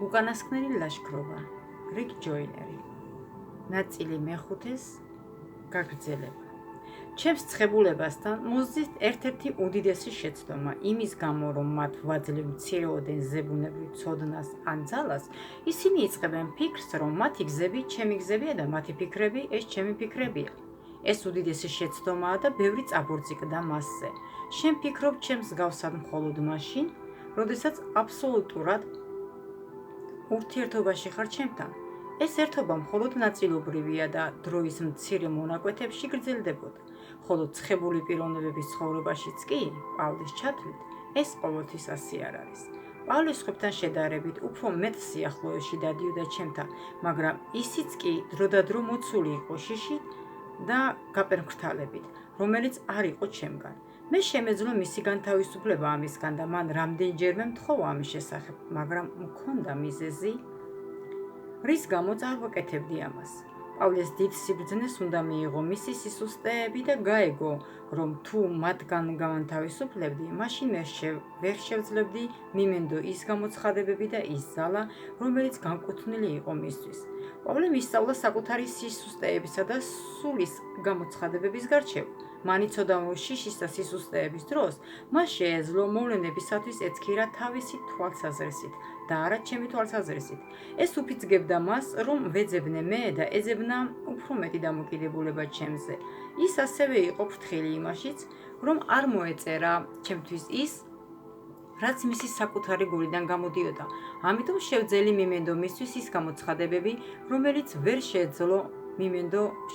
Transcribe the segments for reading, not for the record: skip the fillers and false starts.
უკანასკნელი ლაშქრობა, რიკ ჯოინერი, ნაწილი მეხუთეს, გაგრძელება. ჩემს ცხებულებასთან მოსდის ერთ-ერთი უდიდესი შეცდომა იმის გამო, რომ მათ ვაძლევ მცირეოდენ ზებუნებრივ ცოდნას ან ძალას, ისინი იწყებენ ფიქრს, რომ მათი გზები ჩემი გზებია და მათი ფიქრები ეს ჩემი ფიქრებია. ეს უდიდესი შეცდომაა და ბევრი წაბორძიგდა მასზე. შენ ფიქრობ ჩემს მსგავსად მხოლოდ მაშინ, როდესაც აბსოლუტურად ურთიერთობაში ხარ ჩემთან. ეს ერთობა მხოლოდ ნაწილობრივია და დროის მცირე მონაკვეთებში გრძელდებოდა. ხოლო ცხებული პიროვნებების ცხოვრებაშიც კი, პავლეს ჩათვლით, ეს ყოველთვის ასე არ არის. პავლე სხვებთან შედარებით უფრო მეტ სიახლოვეში დადიოდა ჩემთან, მაგრამ ისიც კი დროდადრო მოცული იყო შიშით და გაპერმქრთალებით, რომელიც არ იყო ჩემგან. მე შემეძლო მისი განთავისუფლება ამისგან და მან რამდენჯერმე მთხოვა ამის შესახებ, მაგრამ მქონდა მიზეზი, რის გამოც არ ვაკეთებდი ამას. პავლეს დიდ სიბრძნეს უნდა მიიღო მისი სისუსტეები და გაეგო, რომ თუ მათგან გავანთავისუფლებდი, მაშინ ვერ შევძლებდი მიმენდო ის გამოცხადებები და ის ძალა, რომელიც განკუთვნილი იყო მისთვის. პავლე მისწავლა საკუთარი სისუსტეებისა და სულის გამოცხადებების გარჩევა. მან იცოდა, რომ შიშის და სისუსტეების დროს მას შეეძლო მოვლენებისათვის ეცქირა თავისი თვალსაზრისით და არა ჩემი თვალსაზრისით. ეს უფიცგებდა მას, რომ ვეძებნე მე და ეძებნა უფრო მეტი დამოკიდებულება ჩემზე. ის ასევე იყო ფრთხილი იმაშიც, რომ არ მოეწერა ჩემთვის ის, რაც მისი საკუთარი გულიდან გამოდიოდა. ამიტომ შევძელი მიმენდო მისთვის ის გამოცხადებები, რომელიც ვერ შეეძლო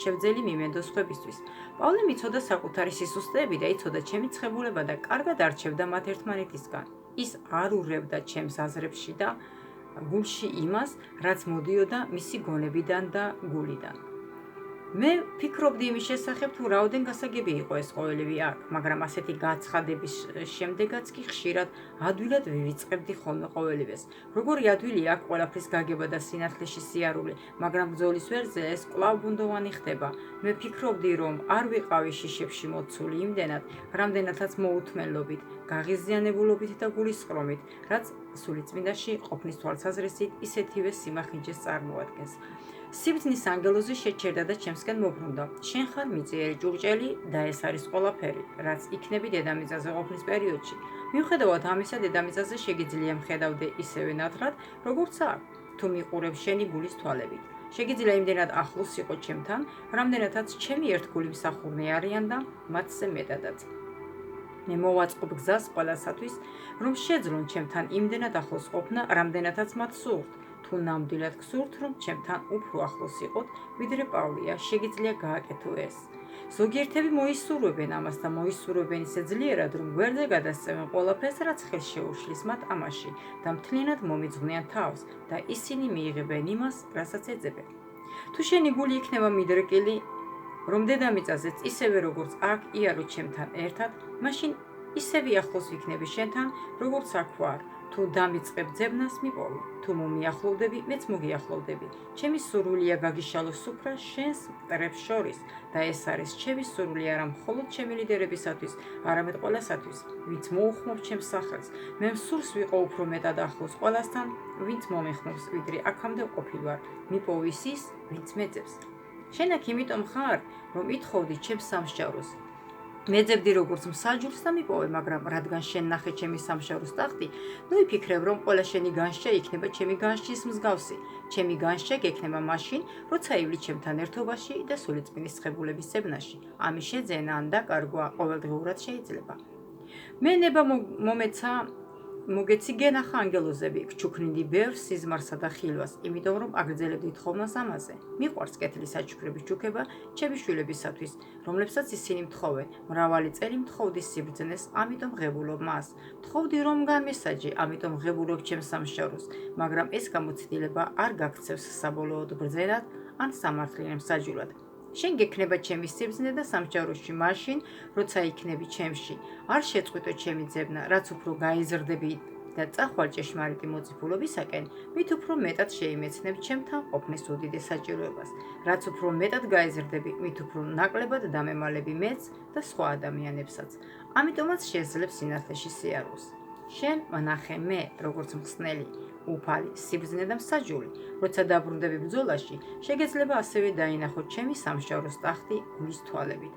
შევძელი მიმენდო სხვებისთვის. პავლემ იცოდა საკუთარი სისუსტეები და იცოდა ჩემი ცხებულება და კარგად არჩევდა მათ ერთმანეთისგან. ის არ ურევდა ჩემს აზრებში და გულში იმას, რაც მოდიოდა მისი გონებიდან და გულიდან. მე ფიქრობდი იმის შესახებ, თუ რაოდენ გასაგები იყო ეს ყოველივე აქ, მაგრამ ასეთი გაცხადების შემდეგაც კი ხშირად ადვილად ვივიწყებდი ხოლმე ყოველივეს. როგორი ადვილია აქ ყველაფრის გაგება და სინათლეში სიარული, მაგრამ ბრძოლის ვერძე ეს კვლავ ბუნდოვანი ხდება. მე ფიქრობდი, რომ არ ვიყავი შიშებში მოცული იმდენად, რამდენადაც მოუთმენლობით, გაღიზიანებულობით და გულისყრომით, რაც სულიწმინდაში ყოფნის თვალსაზრისით ისეთივე სიმახინჯეს წარმოადგენს. სიბრძნის ანგელოზი შეჩერდა და ჩემსკენ მობრუნდა. შენ ხარ მიწიერი ჭურჭელი და ეს არის ყველაფერი, რაც იქნები დედამიწაზე ყოფნის პერიოდში. მიუხედავად ამისა, დედამიწაზე შეგიძლია მხედავდე ისევე ნათლად, როგორც აქ, თუ მიყურებ შენი გულის თვალებით. შეგიძლია იმდენად ახლოს იყო ჩემთან, რამდენადაც ჩემი ერთგული მსახურნი არიან და მათზე მეტადაც. მე მოვაწყობ გზას ყველასათვის, რომ შეძლონ ჩემთან იმდენად ახლოს ყოფნა, რამდენადაც მათ სურთ. თუ ნამდვილად გსურთ, რომ ჩემთან უფრო ახლოს იყოთ, ვიდრე პავლეა, შეგიძლია გააკეთო ეს. ზოგიერთები მოისურვებენ ამას და მოისურვებენ ისე ძლიერად, რომ გვერდზე გადასცემენ ყველაფერს, რაც ხელს შეუშლის მათ ამაში და მთლიანად მომიძღვნიან თავს და ისინი მიიღებენ იმას, რასაც ეძებენ. თუ შენი გული იქნება მიდრეკილი, რომ დედამიწაზეც ისევე როგორც აქ იარო ჩემთან ერთად, მაშინ ისევე ახლოს ვიქნები შენთან, როგორც აქ ვარ. თუ დამიწყებ ძებნას, მიპოვი. თუ მომიახლოვდები, მეც მოგიახლოვდები. ჩემი სურვილია გაგიშალო სუფრა შენს მტრებს შორის და ეს არის ჩემი სურვილი არა მხოლოდ ჩემი ლიდერებისათვის, არამედ ყველასათვის, ვინც მოუხმობ ჩემს სახელს. მე მსურს ვიყო უფრო მეტად ახლოს ყველასთან, ვინც მომეხმობს, ვიდრე აქამდე ყოფილვარ. მიპოვის ის, ვინც მეძებს. შენ აქ იმიტომ ხარ, რომ ითხოვდი ჩემს სამსჯავროს. მეძებდი როგორც მსაჯულს და მიპოვე, მაგრამ რადგან შენ ნახე ჩემი სამშავროს ტახტი, ნუ იფიქრებ, რომ ყველა შენი განსჯა იქნება ჩემი განსჯის მსგავსი. ჩემი განსჯა გექნება მაშინ, როცა ივლი ჩემთან ერთობაში და სულიწმინდის ცხებულების ძებნაში. ამის შეძენა ან დაკარგვა ყოველდღიურად შეიძლება. მე ნება მომეცა მოგეცი გენახა ანგელოზები, გჩუქნიდი ბევრ სიზმარსა და ხილვას, იმიტომ რომ აგრძელებდით ხოვნას ამაზე. მიყვარს კეთილი საჩუქრების ჯუქება ჩემი შვილებისათვის, რომლებსაც ისინი მთხოვენ. მრავალი წელი მთხოვდი სიბრძნეს, ამიტომ ღებულობ მას. მთხოვდი რომ განმესაჯი, ამიტომ ღებულობ ჩემს სამსჯავროს, მაგრამ ეს გამოცდილება არ გაქცევს საბოლოოდ ბრძენად ან სამართლიან მსაჯულად. შენ გექნება ჩემი სიბრძნე და სამსჯავროში მაშინ, როცა იქნები ჩემში. არ შეწყვიტო ჩემი ძებნა, რაც უფრო გაიზრდები და წახვალ ჭეშმარიტი მოწიფულობისაკენ, მით უფრო მეტად შეიმეცნებ ჩემთან ყოფნის უდიდეს საჭიროებას. რაც უფრო მეტად გაიზრდები, მით უფრო ნაკლებად დამემალები მეც და სხვა ადამიანებსაც. ამიტომაც შეძლებ სინათლეში სიარულს. შენ ვნახე მე, როგორც მხსნელი, უფალი, სიბრძნე და მსაჯული, როცა დაბრუნდები ბრძოლაში, შეგეძლება ასევე დაინახო ჩემი სამშავროს ტახტი გულის თვალებით.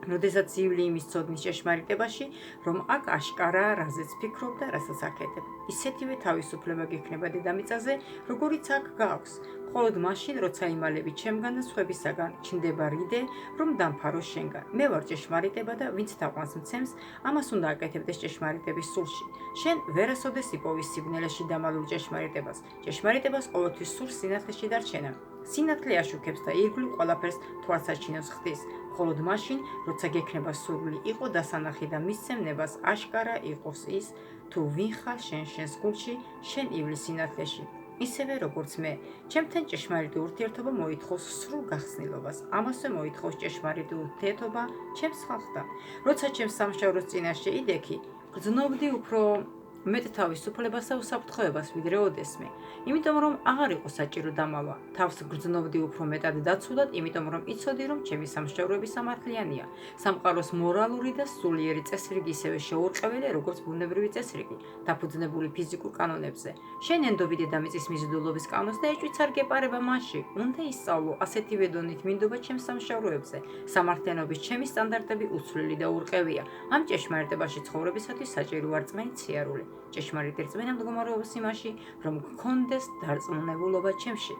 როდესაც ივლიმის ცოდნის ჭეშმარიტებაში, რომ აქ აშკარაა, რაზეც ფიქრობ და რასაც აკეთებ. ისეთივე თავისუფლება გექნება დედამიწაზე, როგორიც აქ გაქვს. მხოლოდ მაშინ, როცა იმალები ჩემგან და სხვებისაგან, ჩნდება რიდე, რომ დამფარო შენგან. მე ვარ ჭეშმარიტება და ვინც თაყვანს მცემს, ამას უნდა აკეთებდეს ჭეშმარიტების სულში. შენ ვერასოდეს იპოვის სიბნელეში დამალულ ჭეშმარიტებას. ჭეშმარიტებას ყოველთვის სურს სინათლეში დარჩენა. სინათლე აშუქებს და ირგვლივ ყველაფერს თვალსაჩინოს ხდის. მხოლოდ მაშინ, როცა გექნება სურვილი იყო დასანახი და მისცემნებას აშკარა იყოს ის, თუ ვინ ხარ შენს გულში, შენ ივლის სინათლეში. ისევე როგორც მე, ჩემთან ჭეშმარიტი ურთიერთობა მოითხოვს სრულ გახსნილობას. ამასვე მოითხოვს ჭეშმარიტი ურთიერთობა ჩემს ხალხთან. როცა ჩემს სამშავროს წინაშე იდექი, გრძნობდი უფრო მეტ თავისუფლებას და უსაფრთხოებას ვიდრე ოდესმე. იმიტომ რომ აღარ იყო საჭირო დამალვა. თავს გრძნობდი უფრო მეტად დაცულად, იმიტომ რომ იცოდი, რომ ჩემი სამშავროები სამართლიანია. სამყაროს მორალური და სულიერი წესრიგი ისევე შეურყეველი, როგორც ბუნებრივი წესრიგი, დაფუძნებული ფიზიკურ კანონებზე. შენ ენდობი დედამიწის მიზიდულობის კანონს და ეჭვიც არ გეპარება მასში. უნდა ისწავლო ასეთივე დონით მინდობა ჩემს სამშავროებზე. სამართლიანობის ჩემი სტანდარტები უცვლელი და ურყევია. ამ ჭეშმარიტებაში ცხოვრებისათვის საჭიროა რწმენი სიარული. ჭეშმარიტი რწმენა მდგომარეობს იმაში, რომ გქონდეს დარწმუნებულობა ჩემში.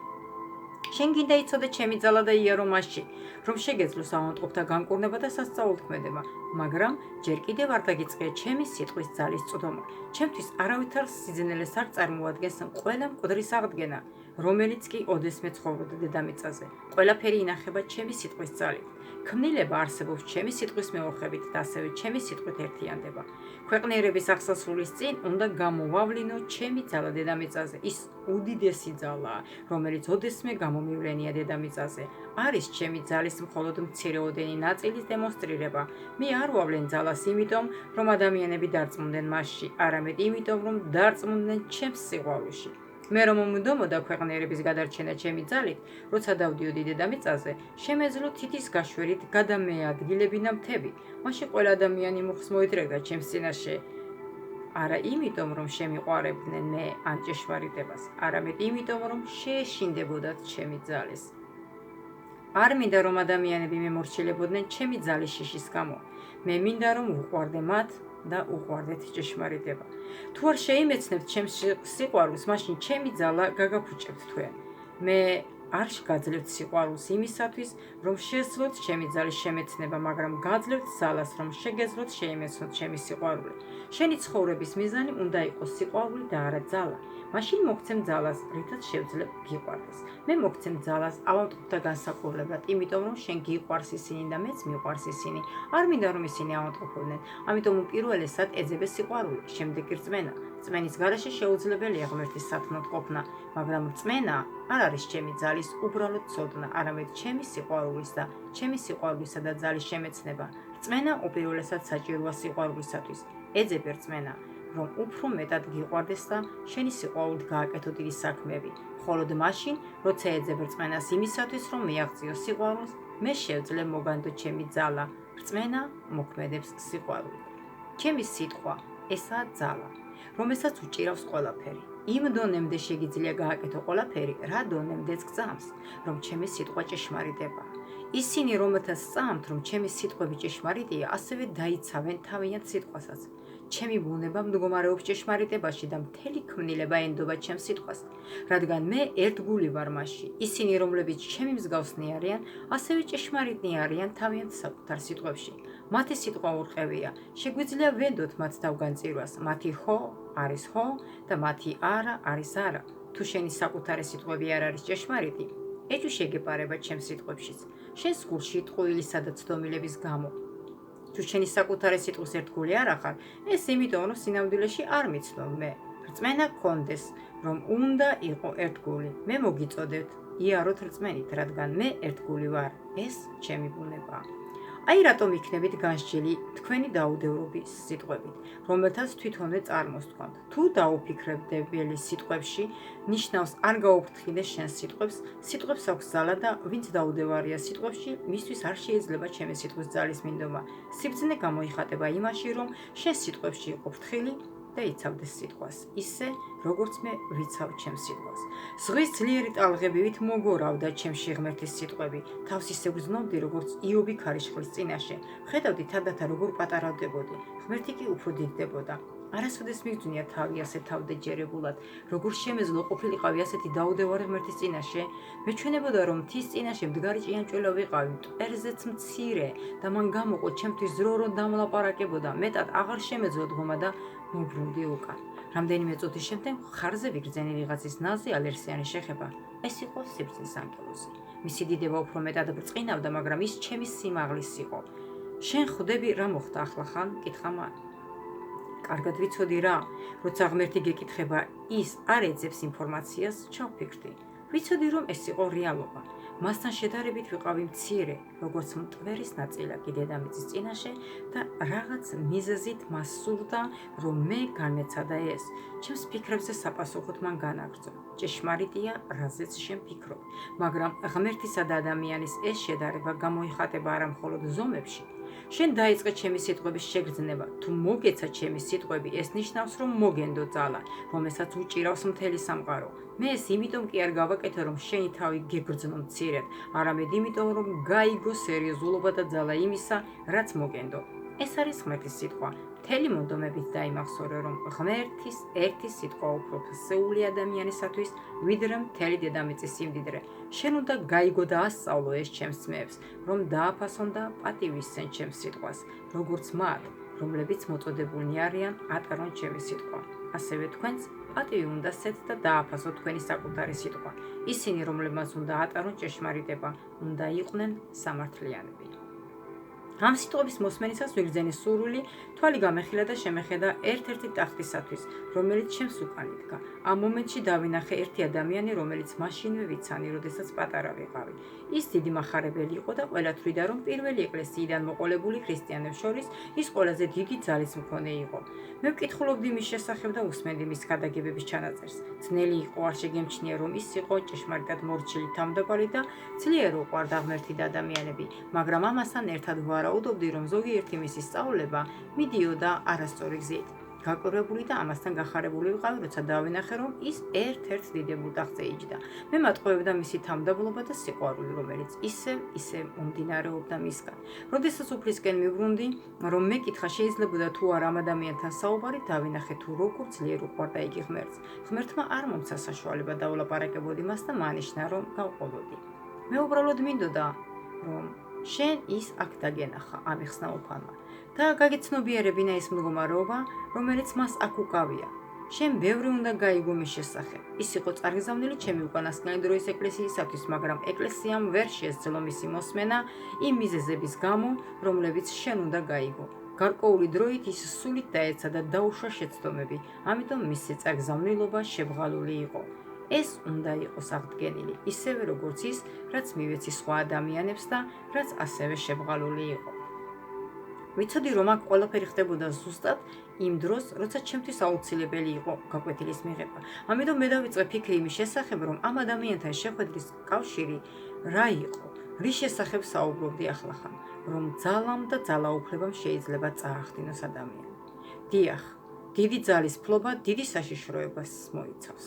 შენ გინდა იცოდე ჩემი ძალა და იარო მასში, რომ შეგეძლო ავადმყოფთა განკურნება და სასწაულთქმედება, მაგრამ ჯერ კიდევ არ დაგიწყია ჩემი სიტყვის ძალის წვდომა. ჩემთვის არავითარ სიძნელეს არ წარმოადგენს ყველა მკვდრის აღდგენა, რომელიც კი ოდესმე ცხოვრობდა დედამიწაზე. ყველაფერი ინახება ჩემი სიტყვის ძალით. ქმნილება არსებობს ჩემი სიტყვის მეოხებით და ასევე ჩემი სიტყვით ერთიანდება. ქვეყნიერების აღსასრულის წინ უნდა გამოვავლინო ჩემი ძალა დედამიწაზე. ის უდიდესი ძალაა, რომელიც ოდესმე გამომივლენია დედამიწაზე. არის ჩემი ძალის მხოლოდ მცირეოდენი ნაწილის დემონსტრირება. მე არ ვავლენ ძალას იმიტომ, რომ ადამიანები დარწმუნდნენ მასში, არამედ იმიტომ, რომ დარწმუნდნენ ჩემს სიყვარულში. მე რომ მომდომოდა ქვეყნიერების გადარჩენა ჩემი ძალით, როცა დავდიოდი დედამიწაზე, შემეძლო თითის გაშვერით გადამეადგილებინა მთები. მაშინ ყველა ადამიანი მუხს მოედრეგა ჩემს წინაშე. არა იმიტომ, რომ შემიყვარებდნენ მე ან ჭეშმარიტებას, არამედ იმიტომ, რომ შეეშინდებოდათ ჩემი ძალის. არ მინდა, რომ ადამიანები მემორჩილებოდნენ ჩემი ძალის შიშის გამო. მე მინდა, რომ უყვარდე მათ და უყვარდეთ ჭეშმარიტება. თუ არ შეიმეცნებთ ჩემს სიყვარულს, მაშინ ჩემი ძალა გაგაფუჭებთ თქვენ. მე არ გაძლევთ სიყვარულს იმისათვის, რომ შეძლოთ ჩემი ძალის შემეცნება, მაგრამ გაძლევთ ძალას, რომ შეგეძლოთ შეიმეცნოთ ჩემი სიყვარული. შენი ცხოვრების მიზანი უნდა იყოს სიყვარული და არა ძალა. მაშინ მოგცემ ძალას, რითაც შევძლებ გიყვარდეს. მე მოგცემ ძალას ავადმყოფთა განსაკურებლად, იმიტომ რომ შენ გიყვარს ისინი და მეც მიყვარს ისინი. არ მინდა რომ ისინი ავადმყოფობდნენ, ამიტომ უპირველესად ეძებე სიყვარული, შემდეგ კი რწმენა. რწმენის გარეშე შეუძლებელია ღმერთის სათნოდ ყოფნა, მაგრამ რწმენა არ არის ჩემი ძალის უბრალოდ ცოდნა, არამედ ჩემი სიყვარულის და ჩემი სიყვარულისა და ძალის შემეცნება. რწმენა უპირველესად საჭიროა სიყვარულისათვის. ეძებე რწმენა, რომ უფრო მეტად გიყვარდეს და შენი სიყვარულით გააკეთო დიდი საქმეები. მხოლოდ მაშინ, როცა ეძებ რწმენას იმისათვის, რომ მიაღწიო სიყვარულს, მე შევძლებ მოგანდო ჩემი ძალა. რწმენა მოქმედებს სიყვარულით. ჩემი სიტყვა ესაა ძალა, რომელსაც უჭირავს ყველაფერი. იმ დონემდე შეგიძლია გააკეთო ყველაფერი, რა დონემდეც გწამს, რომ ჩემი სიტყვა ჭეშმარიტება. ისინი, რომელთაც სწამთ, რომ ჩემი სიტყვები ჭეშმარიტია, ასევე დაიცავენ თავიანთ სიტყვასაც. ჩემი ბუნება მდგომარეობს ჭეშმარიტებაში და მთელი ქმნილება ენდობა ჩემს სიტყვას, რადგან მე ერთგული ვარ მასში. ისინი, რომლებიც ჩემი მსგავსნი არიან, ასევე ჭეშმარიტნი არიან თავიანთ საკუთარ სიტყვებში. მათი სიტყვა ურყევია, შეგვიძლია ვენდოთ მათ თავგანწირვას. მათი ხო არის ხო და მათი არა არის არა. თუ შენი საკუთარი სიტყვები არ არის ჭეშმარიტი, ეჭვი შეგეპარება ჩემს სიტყვებშიც. შენს გულში ტყუილისა და ცდომილების გამო. თუ შენი საკუთარი სიტყვის ერთგული არ ახარ, ეს იმიტომ, რომ სინამდვილეში არ მიცნობ მე. რწმენა გქონდეს, რომ უნდა იყო ერთგული. მე მოგიწოდებთ, იაროთ რწმენით, რადგან მე ერთგული ვარ. ეს ჩემი ბუნებაა. აი რატომ იქნებით განსჯელი თქვენი დაუდევრობის სიტყვებით, რომელთაც თვითონვე წარმოსთქვამთ. თუ დაუფიქრებდებელი სიტყვებში, ნიშნავს არ გაუფრთხილე შენს სიტყვებს, სიტყვებს აქვს ძალა და ვინც დაუდევარია სიტყვებში, მისთვის არ შეიძლება ჩემი სიტყვის ძალის მინდობა. სიბრძნე გამოიხატება იმაში, რომ შენ სიტყვებში იყო ფრთხილი და იცავდეს სიტყვას, ისე როგორც მე ვიცავ ჩემს სიტყვას. ზღვის ძლიერი ტალღებივით მოგორავდა ჩემში ღმერთის სიტყვები, თავს ისე ვგრძნობდი, როგორც იობი ქარიშხლის წინაშე. ხედავდი თანდათან როგორ პატარავდებოდი, ღმერთი კი უფრო დიდდებოდა. არასოდეს მიგძვნია თავი ასე თავდეჯერებულად, როგორ შემეძლო ყოფილიყავი ასეთი დაუდევარი ღმერთის წინაშე. მეჩვენებოდა, რომ მთის წინაშე მდგარი ჭიანჭველა ვიყავი, მტვერზეც მცირე და მან გამოყო ჩემთვის ძრო რომ დამლაპარაკებოდა. მეტად აღარ შემეძლო დგომა და მოგრუნდი უკან. რამდენიმე წუთის შემდეგ ხარზე ვიგრძენი ვიღაცის ნაზი ალერსიანი შეხება. ეს იყო სიბრძნის ანგელოზი. მისი დიდება უფრო მეტად ბრწყინავდა, მაგრამ ის ჩემი სიმაღლის იყო. შენ ხვდები რა მოხდა ახლა ხან? კითხა მან. კარგად ვიცოდი რა, როცა ღმერთი გეკითხება, ის არ ეძებს ინფორმაციას, ჩავფიქრდი. ვიცოდი, რომ ეს იყო რეალობა. მასთან შედარებით ვიყავი მცირე, როგორც მტვერის ნაწილაკი დედამიწის წინაშე და რაღაც მიზეზით მას სურდა, რომ მე განმეცადა ეს. ჩემს ფიქრებზე საპასუხოდ მან განაგრძო. ჭეშმარიტია, რაზეც შენ ფიქრობ, მაგრამ ღმერთისა და ადამიანის ეს შედარება გამოიხატება არა მხოლოდ ზომებში. შენ დაიწყე ჩემი სიტყვების შეგრძნება. თუ მოგეცა ჩემი სიტყვები, ეს ნიშნავს, რომ მოგენდო ძალა, რომელსაც უჭირავს მთელი სამყარო. მე ეს იმიტომ კი არ გავაკეთე, რომ შენი თავი გეგრძნო მცირედ, არამედ იმიტომ, რომ გაიგო სერიოზულობა და ძალა იმისა, რაც მოგენდო. ეს არის ღმერთის სიტყვა. მთელი მონდომებით დაიმახსოვრე, რომ ღმერთის ერთი სიტყვა უფრო ფსეული ადამიანისათვის, ვიდრე მთელი დედამიწის სიმდიდრე. შენ უნდა გაიგო და ასწავლო ეს ჩემს ძმებს, რომ დააფასონ და პატივისცენ ჩემს სიტყვას, როგორც მათ, რომლებიც მოწოდებულნი არიან ატარონ ჩემი სიტყვა. ასევე თქვენს პატივი უნდა სცეთ და დააფასოთ თქვენი საკუთარი სიტყვა. ისინი, რომლებმაც უნდა ატარონ ჭეშმარიტება, უნდა იყვნენ სამართლიანები. ამ სიტყვების მოსმენისას ვიგრძენი სურვილი, თვალი გამეხილა და შემეხედა ერთ-ერთი ტახტისათვის, რომელიც ჩემს უკან იდგა. ამ მომენტში დავინახე ერთი ადამიანი, რომელიც მაშინვე ვიცანი, როდესაც პატარა ვიყავი. ის დიდი მახარებელი იყო და ყველა თვლიდა, რომ პირველი ეკლესიიდან მოყოლებული ქრისტიანებს შორის ის ყველაზე დიდი ძალის მქონე იყო. მე ვკითხულობდი მის შესახებ და უსმენდი მის გადაგებების ჩანაწერს. ძნელი იყო, არ შეგემჩნია, რომ ის იყო ჭეშმარიტად მორჩილი თავმდაბალი და ძლიერ უყვარდა ღმერთი და ადამიანები, მაგრამ ამასთან ერთად ვარაუდობდი, რომ ზოგიერთი მისი სწავლება მიდიოდა არასწორი გზით. გაკვირვებული და ამასთან გახარებული ვიყავი, როცა დავინახე, რომ ის ერთ-ერთ დიდებულ ტახტზე იჯდა. მე მატყუებდა მისი თავმდაბლობა და სიყვარული, რომელიც ისე მომდინარეობდა მისგან. როდესაც უფლისკენ მივბრუნდი, რომ მეკითხა შეიძლებოდა თუ არა ამ ადამიანთან საუბარი, დავინახე თუ როგორ ძლიერ უყვარდა იგი ღმერთს. ღმერთმა არ მომცა საშუალება დავლაპარაკებოდი მას და მანიშნა, რომ გავყოლოდი. მე უბრალოდ მინდოდა, რომ შენ ის აქ დაგენახა, ამიხსნა უფალმა. და გაგეცნობიერებინა ის მდგომარეობა, რომელიც მას აქ უკავია. შენ ბევრი უნდა გაიგო მის შესახებ. ის იყო წარგზავნილი ჩემი უკანასკნელი დროის ეკლესიისათვის, მაგრამ ეკლესიამ ვერ შესძლო მისი მოსმენა იმ მიზეზების გამო, რომლებიც შენ უნდა გაიგო. გარკვეული დროით ის სულით დაეცა და დაუშვა შეცდომები, ამიტომ მისი წარგზავნილობა შებრალული იყო. ეს უნდა იყოს აღდგენილი, ისევე როგორც ის, რაც მივეცი სხვა ადამიანებს და რაც ასევე შებრალული იყო. ვიცოდი, რომ აქ ყველაფერი ხდებოდა ზუსტად იმ დროს, როცა ჩემთვის აუცილებელი იყო გაკვეთილის მიღება. ამიტომ მე დავიწყე ფიქრი იმის შესახებ, რომ ამ ადამიანთან შეხვედრის კავშირი რა იყო, რის შესახებ საუბრობდი ახლახან, რომ ძალამ და ძალაუფლებამ შეიძლება წაახდინოს ადამიანი. დიახ, დიდი ძალის ფლობა დიდი საშიშროებას მოიცავს,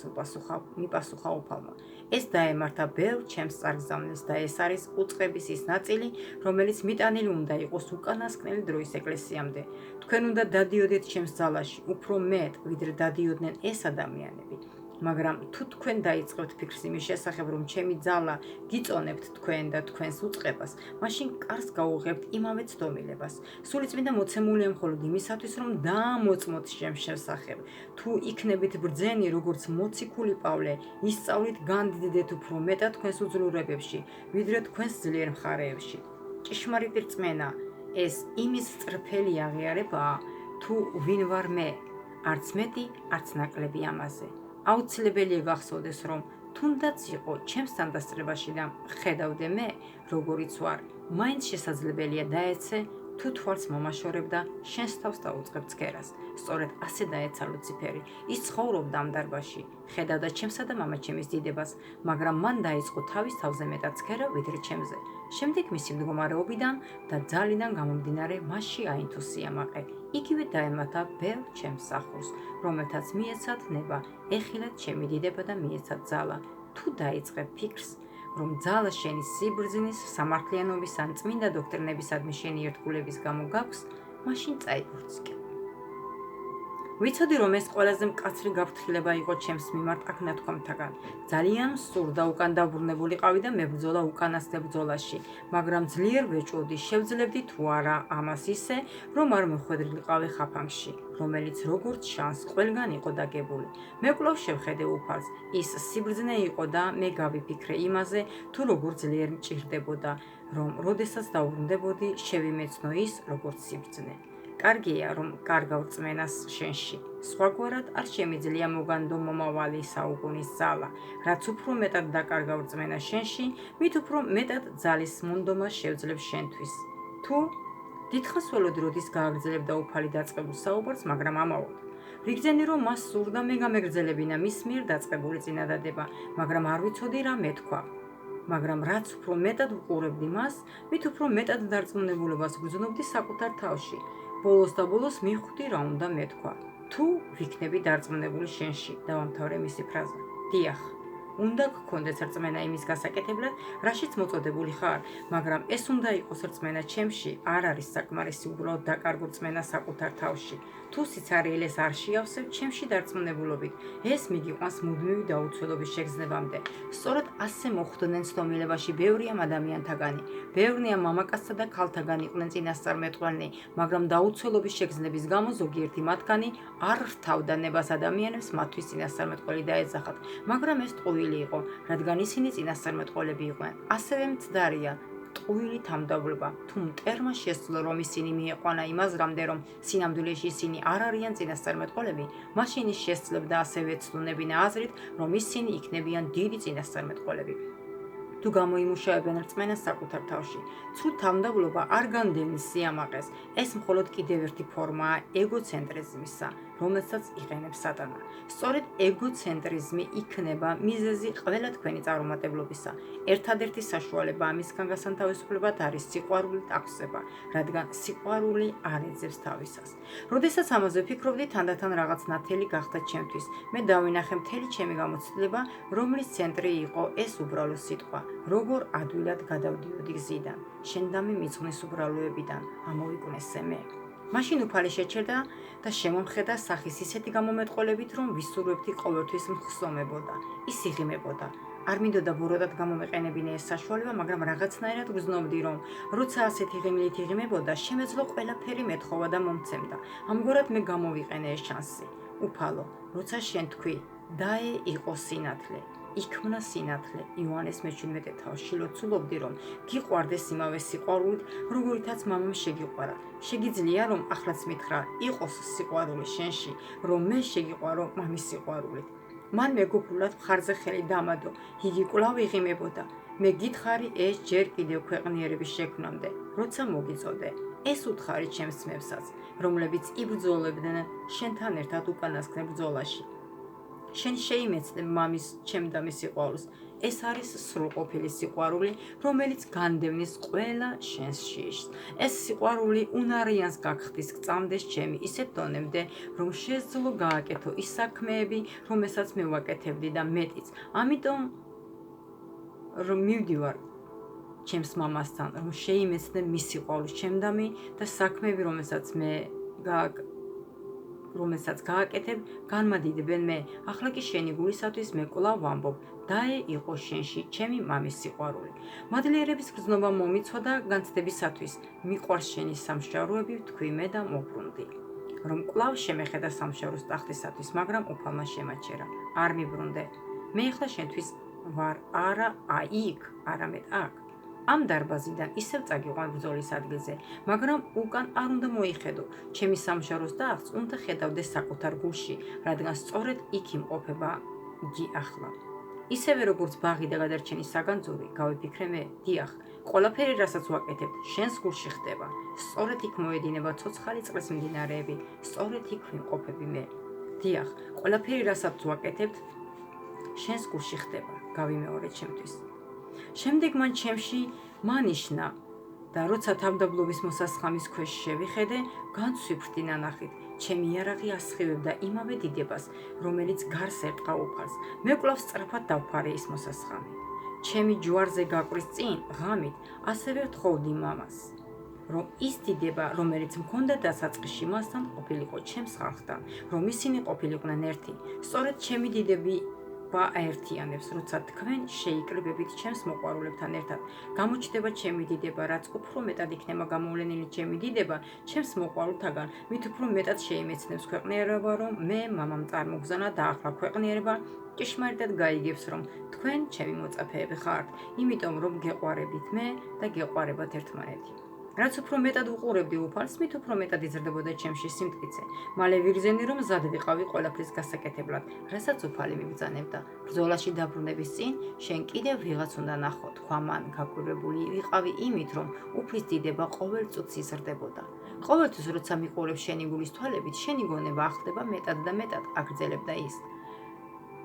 მიპასუხა უფალმა. ეს დაემართა ბევრ ჩემს წარგზავნილს და ეს არის უწყების ის ნაწილი, რომელიც მიტანილი უნდა იყოს უკანასკნელი დროის ეკლესიამდე. თქვენ უნდა დადიოდეთ ჩემს ძალაში, უფრო მეტ, ვიდრე დადიოდნენ ეს ადამიანები. მაგრამ თუ თქვენ დაიწყებთ ფიქრს იმის შესახებ, რომ ჩემი ძალა გიწონებთ თქვენ და თქვენს უწყებას, მაშინ კარს გაუღებთ იმავე ცდომილებას. სულიწმინდა მოცემულია მხოლოდ იმისათვის, რომ დაამოწმოთ ჩემს შესახებ. თუ იქნებით ბრძენი, როგორც მოციქული პავლე, ისწავლით განდიდდეთ უფრო მეტად თქვენს უძლურებებში, ვიდრე თქვენს ძლიერ მხარეებში. ჭეშმარიტი რწმენა, ეს იმის სწრფელი აღიარებაა, თუ ვინ ვარ მე, არც მეტი, არც ნაკლები ამაზე. აუცილებელია გახსოვდეს, რომ თუნდაც იყო ჩემს თანდასწრებაში და ხედავდე მე, როგორიც ვარ, მაინც შესაძლებელია დაეცე თუ თვალს მომაშორებდა, შენს თავს დაუწყებ ცქერას. სწორედ ასე დაეცა ლუციფერი. ის ცხოვრობდა ამ დარბაზში, ხედავდა ჩემსა და მამაჩემის დიდებას, მაგრამ მან დაიწყო თავის თავზე მეტად ცქერა, ვიდრე ჩემზე. შემდეგ მისი მდგომარეობიდან და ძალიდან გამომდინარე, მასში აინთო სიამაყე. იგივე დაემატა ბევრ ჩემს სახურს, რომელთაც მიეცათ ნება, ეხილად ჩემი დიდება და მიეცათ ძალა. თუ დაიწყებ ფიქრს, რომ ძალა შენი სიბრძნის, სამართლიანობის ან წმინდა დოქტრინებისადმი შენი ერთგულების გამო გაქვს, მაშინ წაიფურცკე. ვიცოდი, რომ ეს ყველაზე მკაცრი გაფრთხილება იყო ჩემს მიმართ აქ ნათქვამთაგან. ძალიან სურდა უკან დაბრუნებულიყავი და მებრძოლა უკანასკნელ ბრძოლაში, მაგრამ ძლიერ ვეჭვოდი, შევძლებდი თუ არა ამას ისე, რომ არ მეხვედრილიყავი ხაფანგში, რომელიც როგორც ჩანს, ყველგან იყო დაგებული. მე კვლავ შევხედე უფალს, ის სიბრძნე იყო და მე გავიფიქრე იმაზე, თუ როგორ ძლიერ მჭირდებოდა, რომ როდესაც დაუბრუნდებოდი, შევიმეცნო ის, როგორც სიბრძნე. კარგია, რომ კარგავ რწმენას შენში. სხვაგვარად არ შემიძლია მოგანდო მომავალი საუკუნის ძალა. რაც უფრო მეტად დაკარგავ რწმენას შენში, მით უფრო მეტად ძალის მონდომას შევძლებ შენთვის. თუ დიდხანს ველოდი, როდის გააგრძელებდა უფალი დაწყებულ საუბარს, მაგრამ ამაოდ. რიგზენი რომ მას სურდა მე გამეგრძელებინა მის მიერ დაწყებული წინადადება, მაგრამ არ ვიცოდი რა მეთქვა. მაგრამ რაც უფრო მეტად ვყურებდი მას, მით უფრო მეტად დარწმუნებულობას ვგრძნობდი საკუთარ თავში. ბოლოს და ბოლოს მივხვდი რა უნდა მეთქვა. თუ ვიქნები დარწმუნებული შენში, დავამთავრე მისი ფრაზა. დიახ, უნდა გქონდეს რწმენა იმის გასაკეთებლად, რაშიც მოწოდებული ხარ, მაგრამ ეს უნდა იყოს რწმენა ჩემში, არ არის საკმარისი უბრალოდ დაკარგო რწმენა საკუთარ თავში. თუ სიცარიელეს არ შეავსებ ჩემში დარწმუნებულობით, ეს მიგიყვანს მუდმივი დაუცველობის შეგრძნებამდე. სწორედ ასე მოხვდნენ ცდომილებაში ბევრი ამ ადამიანთაგანი. ბევრნი ამ მამაკაცთა და ქალთაგან იყვნენ წინასწარმეტყველნი, მაგრამ დაუცველობის შეგრძნების გამო ზოგიერთი მათგანი არ რთავდა ნებას ადამიანებს მათთვის წინასწარმეტყველი დაეძახათ, მაგრამ ეს ტყუილი იყო, რადგან ისინი წინასწარმეტყველები იყვნენ. ასევე მცდარია ტყუილი თამდავლობა, თუ მტერმა შესძლო, რომ ისინი მიეყვანა იმაზრამდე, რომ სინამდვილეში ისინი არ არიან წინასწარმეტყველები, მაშინ ის შესძლებდა ასევე ეცდუნებინა აზრით, რომ ისინი იქნებიან დიდი წინასწარმეტყველები. თუ გამოიმუშავებენ რწმენას საკუთარ თავში, ცუდ თამდავლობა არ განდევნის სიამაყეს, ეს მხოლოდ კიდევ ერთი ფორმაა ეგოცენტრიზმისა, რომელსაც იყენებს სატანა. სწორედ ეგოცენტრიზმი იქნება მიზეზი ყველა თქვენი წარუმატებლობისა. ერთადერთი საშუალება ამისგან გასანთავისუფლებად არის სიყვარულით აღზება, რადგან სიყვარული არ ეძებს თავისას. როდესაც ამაზე ვფიქრობდი, თანდათან რაღაც ნათელი გახდა ჩემთვის. მე დავინახე მთელი ჩემი გამოცდილება, რომლის ცენტრი იყო ეს უბრალო სიტყვა. როგორ ადვილად გადავდიოდი გზიდან, შენდამი მიწვნის უბრალოებიდან, ამოვიკვნესე მე. მაშინ უფალი შეჩერდა და შემომხედა სახის ისეთი გამომეტყველებით, რომ ვისურვებდი ყოველთვის მხსომებოდა, ის იღიმებოდა. არ მინდოდა ბოროტად გამომეყენებინა ეს საშუალება, მაგრამ რაღაცნაირად ვგრძნობდი, რომ როცა ასეთი ღიმილით იღიმებოდა, შემეძლო ყველაფერი მეთხოვა და მომცემდა. ამგვარად მე გამოვიყენე ეს შანსი. უფალო, როცა შენ თქვი, დაე იყო სინათლე. იქმნა სინათლე. იოანეს მე-17 თავში ლოცულობდი, რომ გიყვარდეს იმავე სიყვარულით, როგორითაც მამამ შეგიყვარა. შეგიძლია, რომ ახლაც მითხრა, იყოს სიყვარული შენში, რომ მე შეგიყვარო მამის სიყვარულით. მან მეგობრულად მხარზე ხელი დამადო, იგი კვლავ იღიმებოდა. მე გითხარი ეს ჯერ კიდევ ქვეყნიერების შექმნამდე, როცა მოგიწოდე. ეს უთხარი ჩემს ძმებსაც, რომლებიც იბრძოლებდნენ შენთან ერთად უკანასკნელ ბრძოლაში. შენ შეიმეცნე მამის ჩემდამი სიყვარულს. ეს არის სრულყოფილი სიყვარული, რომელიც განდევნის ყველა შენს შიშს. ეს სიყვარული უნარიანს გაგხდის გწამდეს ჩემი ისეთ დონემდე, რომ შეძლო გააკეთო ის საქმეები, რომელსაც მე ვაკეთებდი და მეტიც. ამიტომ რომ მივდივარ ჩემს მამასთან, რომ შეიმეცნე მის სიყვარულს ჩემდამი და საქმეები, რომელსაც გააკეთებ, განმადიდებენ მე. ახლა კი შენი გულისათვის მე კვლავ ვამბობ, დაე იყო შენში ჩემი მამის სიყვარული. მადლიერების გრძნობა მომიცვა და განცდებისათვის მიყვარს შენი სამშავროები, ვთქვი მე და მობრუნდი. რომ კვლავ შემეხედა სამშავროს ტახტისათვის, მაგრამ უფალმა შემაჩერა. არ მიბრუნდე. მე ახლა შენთვის ვარ არა იქ, არამედ აქ. ამ დარბაზიდან ისევ წაგიყვან ბრძოლის ადგილზე, მაგრამ უკან არ უნდა მოიხედო. ჩემი სამშაროს ტახტს უნდა ხედავდეს საკუთარ გულში, რადგან სწორედ იქ იმყოფება იგი ახლა. ისევე როგორც ბაღი და გადარჩენის საგანძური, გავიფიქრე მე, დიახ, ყველაფერი, რასაც ვაკეთებთ, შენს გულში ხდება. სწორედ იქ მოედინება ცოცხალი წყლის მდინარეები, სწორედ იქ ვიმყოფები მე. დიახ, ყველაფერი, რასაც ვაკეთებთ, შენს გულში ხდება. გავიმეორე ჩემთვის. შემდეგ მან ჩემში მანიშნა და როცა თავდაბლობის მოსასხამის ქვეშ შევიხედე, განცვიფრდი ნანახით. ჩემი იარაღი ასხივებდა იმავე დიდებას, რომელიც გარს ერტყა უფალს. მე კვლავ სწრაფად დავფარე ის მოსასხამი. ჩემი ჯვარზე გაკვრის წინ, ღამით, ასევე ვთხოვდი მამას, რომ ის დიდება, რომელიც მქონდა დასაწყისში მასთან ყოფილიყო ჩემს ხალხთან, რომ ისინი ყოფილიყვნენ ერთი. სწორედ ჩემი დიდები აერთიანებს, როცა თქვენ შეიკრიბებით ჩემს მოყვარულებთან ერთად. გამოჩნდება ჩემი დიდება, რაც უფრო მეტად იქნება გამოვლენილი ჩემი დიდება ჩემს მოყვარულთაგან, მით უფრო მეტად შეიმეცნებს ქვეყნიერება, რომ მე მამამ წარმოგზავნა და ახლა ქვეყნიერება ჭიშმარიტად გაიგებს, რომ თქვენ ჩემი მოწაფეები ხართ, იმიტომ რომ გეყვარებით მე და გეყვარებათ ერთმანეთი. რაც უფრო მეტად უყურებდი უფალს, მით უფრო მეტად იზრდებოდა ჩემში სიმტკიცე. მალე ვიგრძენი, რომ მზად ვიყავი ყველაფრის გასაკეთებლად, რასაც უფალი მიბრძანებდა. ბრძოლაში დაბრუნების წინ, შენ კიდევ ვიღაც უნდა ნახო, თქვა მან, გაკვირვებული ვიყავი იმით, რომ უფლის დიდება ყოველ წუთს იზრდებოდა. ყოველთვის, როცა მიყურებ შენი გულის თვალებით, შენი გონება ახდება მეტად და მეტად, აგრძელებდა ის.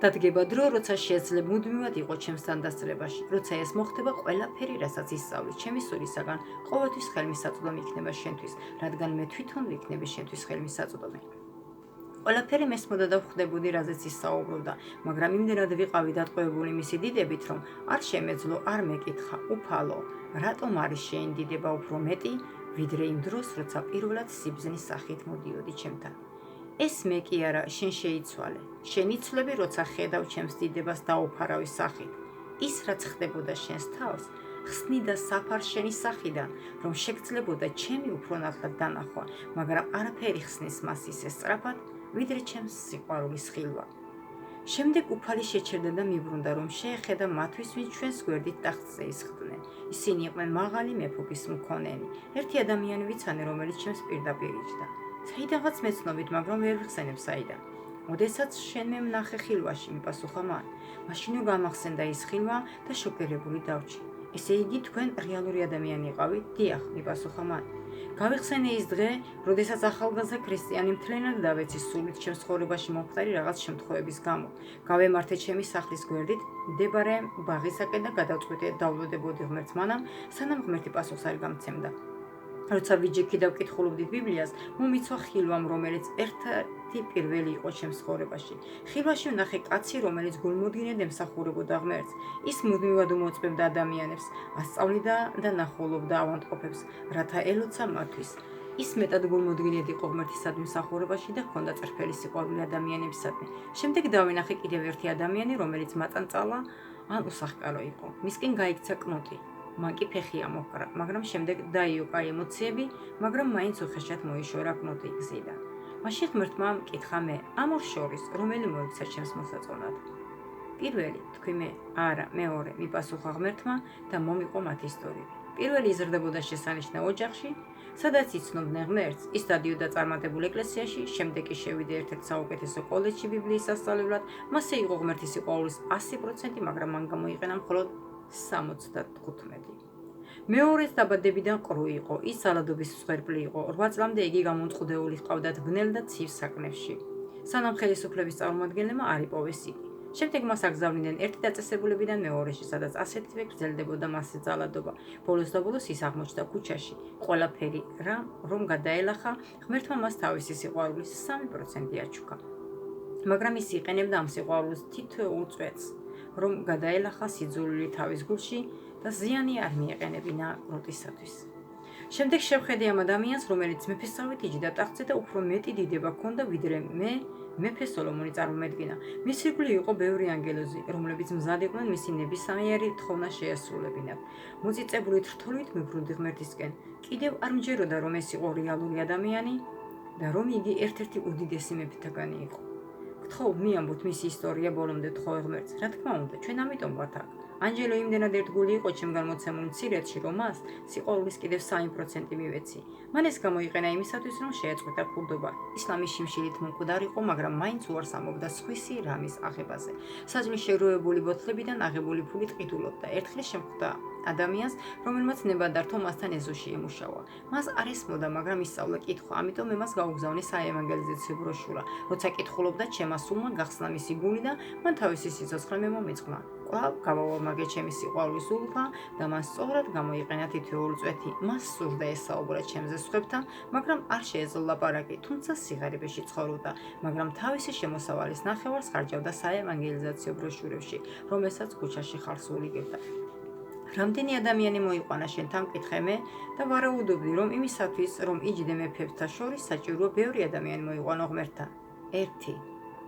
დადგება დრო, როცა შეძლებ მუდმივად იყო ჩემს თანდასწრებაში, როცა ეს მოხდება, ყველაფერი, რასაც ისწავლი, ჩემი სულისაგან, ყოველთვის ხელმისაწვდომი იქნება შენთვის, რადგან მე თვითონ ვიქნები შენთვის ხელმისაწვდომი. ყველაფერი მესმოდა და ვხვდებოდი, რაზეც ის საუბრობდა, მაგრამ იმდენად ვიყავი დატყვევებული მისი დიდებით, რომ არ შემეძლო, არ მეკითხა, უფალო, რატომ არის შენი დიდება უფრო მეტი, ვიდრე იმ დროს, როცა პირველად სიბრძნის სახით მოდიოდი ჩემთან. ეს მე კი არა, შენ შეიცვალე. შენ იცვლები, როცა ხედავ ჩემს დიდებას დაუფარავის სახით. ის, რაც ხდებოდა შენს თავს, ხსნიდა საფარს შენი სახიდან, რომ შეგძლებოდა ჩემი უფრო ნათლად დანახვა, მაგრამ არაფერი ხსნის მას ისე სწრაფად, ვიდრე ჩემს სიყვარულის ხილვა. შემდეგ უფალი შეჩერდა და მიბრუნდა, რომ შეეხედა მათთვის, ვინც ჩვენს გვერდით ტახტზე ისხდნენ. ისინი იყვნენ მაღალი მეფობის მქონენი, ერთი ადამიანი ვიცანი, რომელიც ჩემს პირდაპირ იჯდა. საიდანღაც მეცნობით, მაგრამ ვერ ვიხსენებ საიდან. ოდესაც შენ მე ვნახე ხილვაში, მიპასუხა მან. მაშინო გამახსენდა ის ხილვა და შოკირებული დავრჩი. ესე იგი, თქვენ რეალური ადამიანი იყავით? დიახ, მიპასუხა მან. გავიხსენე ის დღე, როდესაც ახალგაზრდა ქრისტიანი მთლიანად დავეცი სულით ჩემს ცხოვრებაში მომხდარი რაღაც შემთხვევების გამო. გავემართე ჩემი სახლის გვერდით, მდებარე ბაღისაკენ და გადავწყვიტე დავვლოდებოდი ღმერთს მანამ, სანამ ღმერთი პასუხს არ გამცემდა. როცა ვიჯექი და ვკითხულობდი ბიბლიას, მომიცვა ხილვამ, რომელიც ერთ-ერთი პირველი იყო ჩემს ცხოვრებაში. ხილვაში ვნახე კაცი, რომელიც გულმოდგინედ ემსახურებოდა ღმერთს. ის მუდმივად უმოწმებდა ადამიანებს, ასწავლიდა და ნახულობდა ავადმყოფებს, რათა ელოცა მათთვის. ის მეტად გულმოდგინედ იყო ღმერთისადმი მსახურებაში და ჰქონდა წრფელი სიყვარული ადამიანებისადმი. შემდეგ დავინახე კიდევ ერთი ადამიანი, რომელიც მაწანწალა ან უსახკარო იყო. მისკენ გაიქცა კნოტი. მან კი ფეხი ამოჰკრა, მაგრამ შემდეგ დაიოკა ემოციები, მაგრამ მაინც უხეშად მოიშორა კნოტი გზიდან. მაშინ ღმერთმა მკითხა მე, ამ ორ შორის, რომელი მოიქცა ჩემს მოსაწონად? პირველი, თქვი მე, არა, მეორე, მიპასუხა ღმერთმა და მომიყო მათ ისტორიები. პირველი იზრდებოდა შესანიშნავ ოჯახში, სადაც იცნობდნენ ღმერთს, ის დადიოდა წარმატებულ ეკლესიაში, შემდეგ კი შევიდა ერთ-ერთ საუკეთესო კოლეჯში ბიბლიის სასწავლებლად, მასზე იყო ღმერთის სიყვარულის 100%, მაგრამ მან გამოიყენა მხოლოდ 75. მეორეს დაბადებიდან ყრუ იყო, ის ზალადობის მსხვერპლი იყო, 8 წლამდე იგი გამომწყდეული ჰყავდათ ბნელ და ცივ საკნებში. სანამ ხელისუფლების წარმომადგენლებმა არ იპოვეს იგი. შემდეგ მას აგზავნიდნენ ერთი დაწესებულებიდან მეორეში, სადაც ასეთივე გრძელდებოდა მასზე ზალადობა. ბოლოს და ბოლოს ის აღმოჩნდა ქუჩაში. ყველაფერი რომ გადაელახა, ღმერთმა მას თავისი სიყვარულის 3% აჩუქა. მაგრამ ის იყენებდა ამ სიყვარულს თითოეულ წვეთს, რომ გადაელახა სიძულვილი თავის გულში და ზიანი არ მიეყენებინა კნოტისათვის. შემდეგ შევხედე ამ ადამიანს, რომელიც მეფესავით იჯდა ტახტზე და უფრო მეტი დიდება ჰქონდა, ვიდრე მეფე სოლომონი წარმომედგინა. მის ირგვლივ იყო ბევრი ანგელოზი, რომლებიც მზად იყვნენ მისი ნებისმიერი თხოვნა შეასრულებინათ. მოწიწებული თრთოლით მიბრუნდი ღმერთისკენ. კიდევ არ მჯეროდა, რომ ეს იყო რეალური ადამიანი და რომ იგი ერთ-ერთი უდიდესი მეფეთაგანი იყო. გთხოვ, მიამბოთ მისი ისტორია ბოლომდე, თხოვე ღმერთს. რა თქმა უნდა, ჩვენ ამიტომ ვართ აქ. ანჯელო იმდენად ერთგული იყო ჩემგან მოცემული მცირედში, რომ მას სიყვარულის კიდევ 3% მივეცი. მან ეს გამოიყენა იმისათვის, რომ შეეწყვეტა ქურდობა. ისლამის შიმშილით მომკვდარიყო, მაგრამ მაინც უარს ამბობდა სხვისი რამის აღებაზე. საჭმლის შეგროვებული ბოთლებიდან აღებული ფულით ყიდულობდა. ერთხელ შემხვდა ადამიანს, რომელმაც ნებადართო მასთან ეზოში ემუშავა. მას არ ესმოდა, მაგრამ ისწავლა კითხვა, ამიტომ მე მას გაუგზავნე საევანგელიზაციო ბროშურა. როცა კითხულობდა, ჩემმა სულმა გახსნა მისი გული და მან თავისი სიცოცხლე მე მომიწყნა. კვლავ გავაორმაგე ჩემი სიყვარულის ულფა და მან სწორად გამოიყენა თითოეული წვეთი. მას სურდა ესაუბრა ჩემზე სხვებთან, მაგრამ არ შეეძლო ლაპარაკი, თუმცა სიღარიბეში ცხოვრობდა, მაგრამ თავისი შემოსავალის ნახევარს ხარჯავდა საევანგელიზაციო ბროშურებში, რომელსაც ქუჩაში ხალხს უვლიგებდა. რამდენი ადამიანი მოიყვანა შენთან მკითხე მე და ვარაუდობდი, რომ იმისათვის, რომ იჯდე მეფეებთა შორის საჭიროა ბევრი ადამიანი მოიყვანო ღმერთთან. ერთი,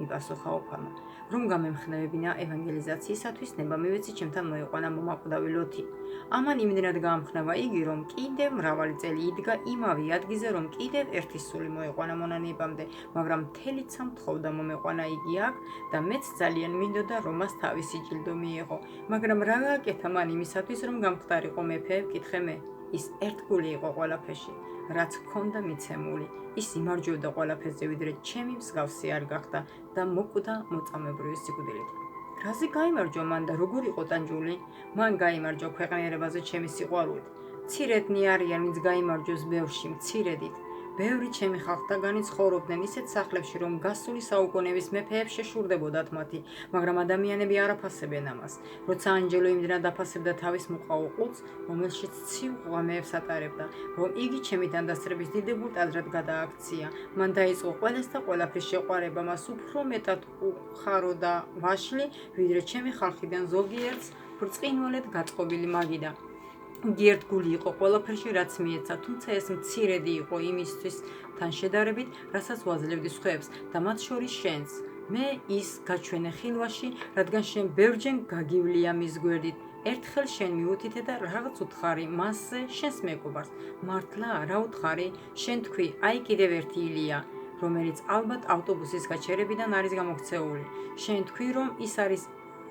მიპასუხა უფალმა, რომ გამემხნევებინა ევანგელიზაციისათვის ნება მივეცი ჩემთან მოიყვანა მომაკვდავი ლოთი. ამან იმდენად გაამხნევა იგი, რომ კიდევ მრავალი წელი იდგა იმავე ადგილზე, რომ კიდევ ერთი სული მოიყვანა მონანიებამდე, მაგრამ მთელი ცა მთხოვდა მომეყვანა იგი აქ და მეც ძალიან მინდოდა, რომ მას თავისი ჯილდო მიეღო. მაგრამ რა გააკეთა მან იმისათვის, რომ გამხდარიყო მეფე, მკითხე მე. ის ერთგული იყო ყველაფერში, რაც ჰქონდა მიცემული. ის იმარჯვებდა ყველაფერზე, ვიდრე ჩემი მსგავსი არ გახდა და მოკვდა მოწამებრივი სიკვდილით. რაზე გაიმარჯვა მან და როგორ იყო ტანჯული? მან გაიმარჯვა ქვეყნიერებაზე ჩემი სიყვარულით. მცირედნი არიან, ვინც გაიმარჯვებს ბევრში მცირედით. ბევრი ჩემი ხალხთაგანი ცხოვრობდნენ ისეთ სახლებში, რომ გასული საუკუნეების მეფეებს შეშურდებოდათ მათი, მაგრამ ადამიანები არ აფასებენ ამას. როცა ანჯელო იმდენად აფასებდა თავის მოყავ ყუთს, რომელშიც ციუ ღვამეებს ატარებდა, რომ იგი ჩემი დანდასრების დიდებულ ტაძრად გადააქცია. მან დაიწყო ყველას და ყველაფრის შეყვარება, მას უფრო მეტად უხაროდა ვაშლი, ვიდრე ჩემი ხალხიდან ზოგიერთს ბრწყინვალედ გაწყობილი მაგიდა. იგი ერთგული იყო ყველაფერში, რაც მიეცა, თუმცა ეს მცირედი იყო იმისთვის თან შედარებით, რასაც ვაძლევდი სხვებს და მათ შორის შენს. მე ის გაჩვენე ხილვაში, რადგან შენ ბევრჯერ გაგივლია მის გვერდით. ერთხელ შენ მიუთითე და რაღაც უთხარი მასზე შენს მეგობარს. მართლა რა უთხარი? შენ თქვი, აი კიდევ ერთი ილია, რომელიც ალბათ ავტობუსის გაჩერებიდან არის გამოქცეული. შენ თქვი, რომ ის არის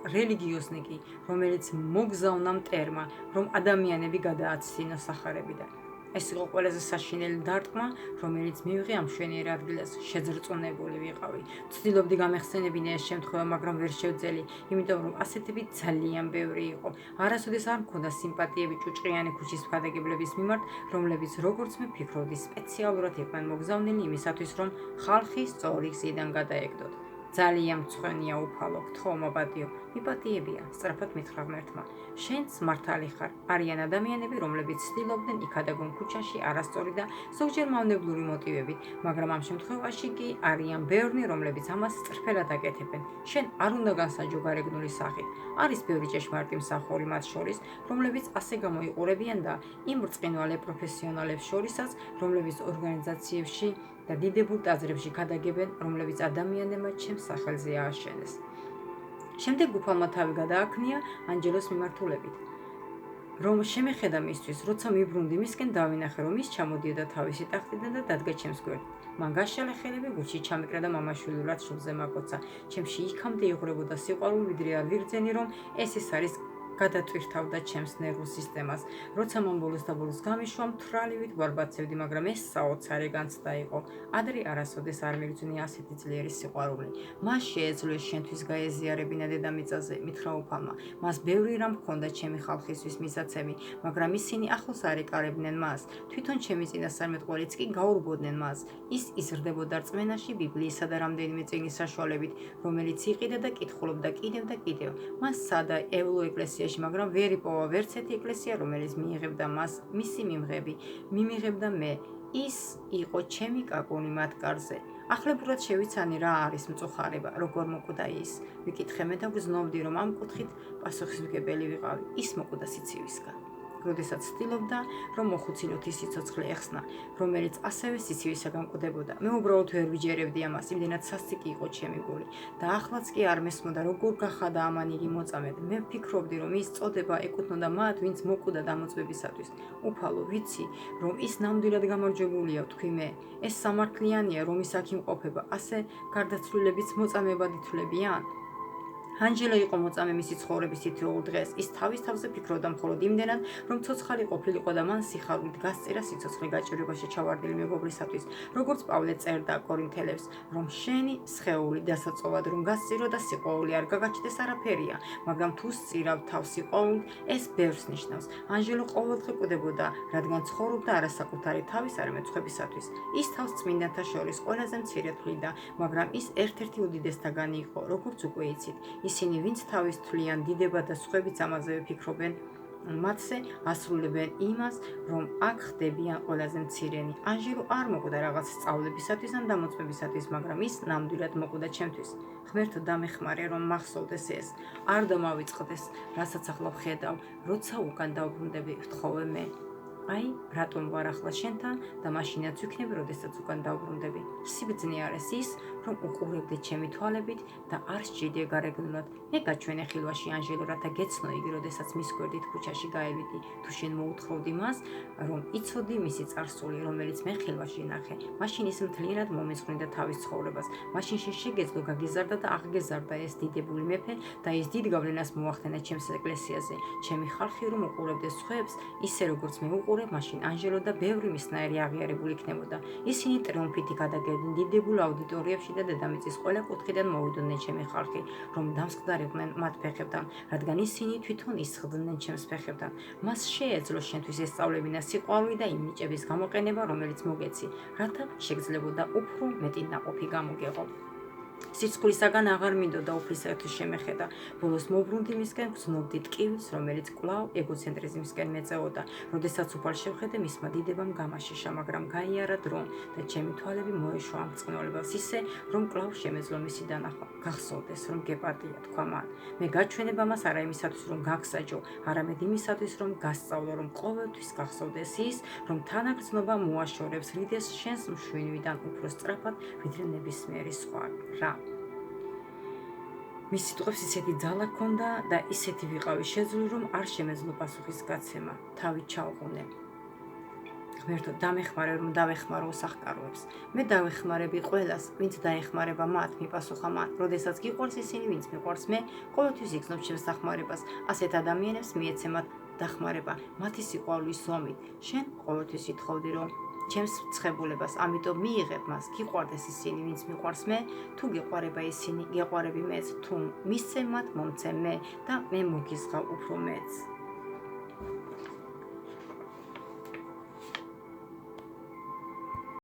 რელიგიოსნიკი, რომელიც მოგზავნა მტერმა, რომ ადამიანები გადააცინო სახარებიდან. ეს იყო ყველაზე საშინელი დარტყმა, რომელიც მივიღე ამ მშვენიერ ადგილას. შეძრწუნებული ვიყავი. ვცდილობდი გამეხსენებინა ეს შემთხვევა, მაგრამ ვერ შევძელი, იმიტომ რომ ასეთები ძალიან ბევრი იყო. არასოდეს არ მქონდა სიმპათიები ჭუჭყიანი ქუჩის მხატვრების მიმართ, რომლებიც როგორც მე ფიქრობდი, სპეციალურად იყვნენ მოგზავნილი იმისათვის, რომ ხალხი სწორი გზიდან გადაეგდოთ. ძალიან მწვენია უფალო, გთხოვ მოპატიო, მიპატიებია, სწრაფად მითხრა ღმერთმა. შენც მართალი ხარ, არიან ადამიანები, რომლებიც ცდილობდნენ იქადაგონ ქუჩაში არასწორი და ზოგჯერ მავნებლური მოტივებით, მაგრამ ამ შემთხვევაში კი არიან ბევრნი, რომლებიც ამას სწრფელად აკეთებენ. შენ არ უნდა განსაჯო გარეგნული სახით. არის ბევრი ჭეშმარიტი მსახური მათ შორის, რომლებიც ასე გამოიყურებიან და იმ ბრწყინვალე პროფესიონალებს შორისაც, რომლებიც ორგანიზაციებში და დიდებულ ტაძრებში გადაგებენ, რომლებიც ადამიანებმა ჩემს სახელზე ააშენეს. შემდეგ უფალმა თავი გადააქნია ანჯელოს მიმართულებით, რომ შემეხედა მისთვის, როცა მიბრუნდი მისკენ დავინახე, რომ ის ჩამოდიოდა თავისი ტახტიდან და დადგა ჩემს გვერდით. მან გაშალე ხელები გულში ჩამიკრა და მამაშვილურად შუბლზე მაკოცა. ჩემში იქამდე იღვრებოდა სიყვარული, ვიდრე ავიღწენი, რომ ეს არის გადატვირთავდა ჩემს ნერვულ სისტემას. როცა მან ბოლოს და ბოლოს გამიშვა, მთვრალივით ვარბაცებდი, მაგრამ ეს საოცარი განცდა იყო. ადრე არასოდეს არ მიგძვნია ასეთი ძლიერი სიყვარული. მას შეეძლო შენთვის გაეზიარებინა დედამიწაზე, მითხრა უფალმა. მას ბევრი რამ ჰქონდა ჩემი ხალხისთვის მისაცემი, მაგრამ ისინი ახლოს არ ეკარებდნენ მას. თვითონ ჩემი წინასწარმეტყველიც კი გაურბოდნენ მას. ის იზრდებოდა რწმენაში ბიბლიისა და რამდენიმე წიგნის საშუალებით, რომელიც იყიდა და კითხულობდა კიდევ და კიდევ. მას სადა ევლო ეკლესიაში, მაგრამ ვერ იპოვა ვერც ერთი ეკლესია, რომელიც მიიღებდა მას მისი მიმღები, მიმიღებდა მე. ის იყო ჩემი კაკუნი მათ კარზე. ახლებურად შევიცანი რა არის მწუხარება, როგორ მოკვდა ის. ვიკითხე მე და ვგრძნობდი, რომ ამ კუთხით პასუხისმგებელი ვიყავი. ის მოკვდა სიცივისგან. როდესაც ცდილობდა, რომ მოხუცილოთი სიცოცხლე ეხსნა, რომელიც ასევე სიცივისაგან კვდებოდა. მე უბრალოდ ვერ ვიჯერებდი ამას, იმდენად სასტიკი იყო ჩემი გული და ახლაც კი არ მესმოდა, როგორ გახადა ამან იგი მოწამედ. მე ვფიქრობდი, რომ ის წოდება ეკუთვნოდა მათ, ვინც მოკვდა დამოწმებისათვის. უფალო, ვიცი, რომ ის ნამდვილად გამარჯვებულია, ვთქვი მე. ეს სამართლიანია, რომ ის აქ იმყოფება, ასე გარდაცვლილებიც მოწამებად ითვლებიან. ანჯელო იყო მოწამე მისი ცხოვრების თითოეულ დღეს. ის თავის თავზე ფიქრობდა მხოლოდ იმდენად, რომ ცოცხალი ყოფილიყო და მან სიხარულით გასწერა სიცოცხლე გაჭირვებაში ჩავარდნილი მეგობრისათვის, როგორც პავლე წერდა კორინთელებს, რომ შენი სხეული დასაწოვად რომ გასწირო და სიყვარული არ გაგაჩნდეს არაფერია, მაგრამ თუ სწირავ თავს სიყვარულით, ეს ბევრს ნიშნავს. ანჯელო ყოველდღე კვდებოდა, რადგან ცხოვრობდა არა საკუთარი თავის, არამედ სხვებისათვის. ის თავს წმინდანთა შორის ყველაზე მცირედ თვლიდა, მაგრამ ის ერთ-ერთი უდიდესთაგანი იყო, როგორც უკვე იცით. ისინი, ვინც თავის თვლიან დიდება და სხვებიც ამაზევე ფიქრობენ, მათზე ასრულებენ იმას, რომ აქ ხდებიან ყველაზე მცირენი. ანჟელო არ მოკვდა რაღაც სწავლებისათვის ან დამოწმებისათვის, მაგრამ ის ნამდვილად მოკვდა ჩემთვის. ღმერთო, დამეხმარე, რომ მახსოვდეს ეს. არ დამავიწყდეს, რასაც ახლა ვხედავ, როცა უკან დავბრუნდები, ვთხოვე მე. აი, რატომ ვარ ახლა შენთან და მაშინაც ვიქნები, როდესაც უკან დავბრუნდები. სიბრძნე არის ის, რომ უყურებდე ჩემი თვალებით და არ სჭირდე გარეგნულად. მე გაჩვენე ხილვაში ანჟელო, რათა გეცნო იგი, როდესაც მის გვერდით ქუჩაში გაევიდი. თუ შენ მოუთხოვდი მას, რომ იცოდი მისი წარსული, რომელიც მე ხილვაში ნახე, მაშინ ის მთლიანად მომეცხრინდა თავის ცხოვრებას. მაშინ შენ შეგეძლო გაგიზარდა და აღგეზარდა ეს დიდებული მეფე და ის დიდ გავლენას მოახდენა ჩემს ეკლესიაზე. ჩემი ხალხი რომ უყურებდეს სხვებს, ისე როგორც მე უყურებ, მაშინ ანჟელო და ბევრი მისნაირი აღიარებული იქნებოდა. ისინი ტრიუმფითი გადაგებდნენ დიდებულ აუდიტორიებში და დედამიწის ყველა კუთხიდან მოვიდოდნენ ჩემი ხალხი, რომ დამსხდარიყვნენ მათ ფეხებთან, რადგან ისინი თვითონ ისხდნენ ჩემს ფეხებთან. მას შეეძლო შენთვის ესწავლებინა სიყვარული და იმ ნიჭების გამოყენება, რომელიც მოგეცი, რათა შეგძლებოდა უფრო მეტი ნაყოფი გამოგეღო. სიცხულისაგან აღარ მინდოდა უფლისათვის შემეხედა. ბოლოს მოbrunდი მისკენ, გრძნობდი ტკივილს, რომელიც კვლავ ეგოცენტრიზმისკენ მეწეოდა. როდესაც უფალ შევხედე, მისმა დიდებამ გამაშიშა, მაგრამ გაიარა დრო და ჩემი თვალები მოეშვა ამ ბრწყინვალებას ისე, რომ კვლავ შემეძლო მისი დანახვა. გახსოვდეს, რომ გეპატია, თქვა მან. მე გაჩვენებ ამას არა იმისათვის, რომ გაგსაჯო, არამედ იმისათვის, რომ გასწავლო, რომ ყოველთვის გახსოვდეს ის, რომ თანაგრძნობა მოაშორებს რიდეს შენს მშვენივიდან უფრო სწრაფად, ვიდრე ნებისმიერი სხვა რა. მის სიტყვებს ისეთი ძალა ჰქონდა და ისეთი ვიყავი შეძლო, რომ არ შემეძლო პასუხის გაცემა. თავი ჩავყუნე. ღმერთო, დამეხმარე, რომ დავეხმარო უსახკაროებს. მე დავეხმარები ყველას, ვინც დაეხმარება მათ, მიპასუხა მან. როდესაც გიყვარს ისინი, ვინც მიყვარს მე, ყოველთვის იგრძნობ ჩემს დახმარებას. ასეთ ადამიანებს მიეცემათ დახმარება, მათი სიყვარულის ზომით. შენ ყოველთვის ითხოვდი, რომ ჩემს ცხებულებას, ამიტომ მიიღებ მას, გიყვარდეს ისინი, ვინც მიყვარს მე, თუ გიყვარება ისინი, გეყვარები მეც, თუ მისცემ მათ, მომცემ მე და მე მოგიზღავ უფრო მეც.